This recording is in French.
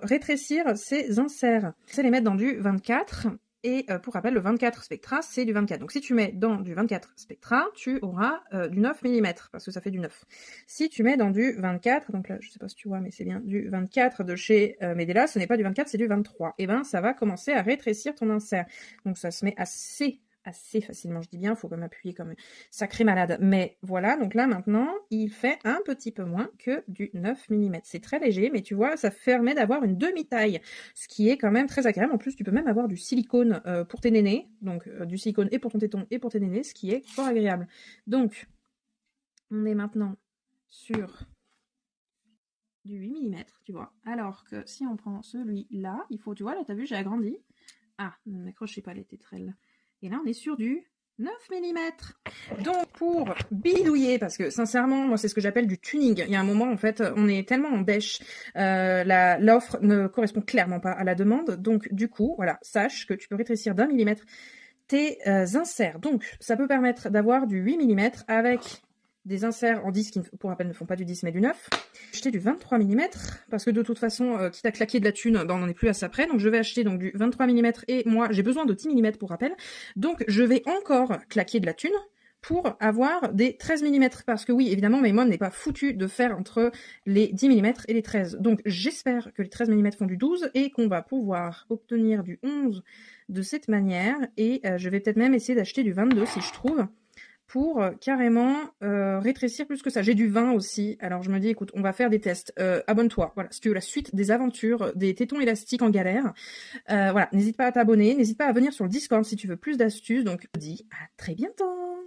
rétrécir ces inserts. C'est les mettre dans du 24. Et pour rappel, le 24 spectra, c'est du 24. Donc si tu mets dans du 24 spectra, tu auras du 9 mm, parce que ça fait du 9. Si tu mets dans du 24, donc là, je sais pas si tu vois, mais c'est bien du 24 de chez Medela, ce n'est pas du 24, c'est du 23. Et ben, ça va commencer à rétrécir ton insert. Donc ça se met assez facilement, je dis bien, il faut quand même appuyer comme sacré malade. Mais voilà, donc là maintenant, il fait un petit peu moins que du 9 mm. C'est très léger, mais tu vois, ça permet d'avoir une demi-taille, ce qui est quand même très agréable. En plus, tu peux même avoir du silicone pour tes nénés, donc du silicone et pour ton téton et pour tes nénés, ce qui est fort agréable. Donc, on est maintenant sur du 8 mm, tu vois. Alors que si on prend celui-là, il faut, tu vois, là, t'as vu, j'ai agrandi. Ah, n'accrochez pas les tétrelles. Et là, on est sur du 9 mm. Donc, pour bidouiller, parce que sincèrement, moi, c'est ce que j'appelle du tuning. Il y a un moment, en fait, on est tellement en dèche, l'offre ne correspond clairement pas à la demande. Donc, du coup, voilà, sache que tu peux rétrécir d'1 mm tes inserts. Donc, ça peut permettre d'avoir du 8 mm avec des inserts en 10 qui, pour rappel, ne font pas du 10 mais du 9. Acheter du 23 mm parce que de toute façon, quitte à claquer de la thune, ben, on n'en est plus à ça près. Donc je vais acheter donc du 23 mm et moi j'ai besoin de 10 mm pour rappel. Donc je vais encore claquer de la thune pour avoir des 13 mm parce que oui, évidemment, mes mômes n'est pas foutu de faire entre les 10 mm et les 13. Donc j'espère que les 13 mm font du 12 et qu'on va pouvoir obtenir du 11 de cette manière. Et je vais peut-être même essayer d'acheter du 22 si je trouve, pour carrément rétrécir plus que ça. J'ai du 20 aussi, alors je me dis, écoute, on va faire des tests. Abonne-toi, voilà, si tu veux la suite des aventures des tétons élastiques en galère. Voilà, n'hésite pas à t'abonner, n'hésite pas à venir sur le Discord si tu veux plus d'astuces, donc je te dis à très bientôt.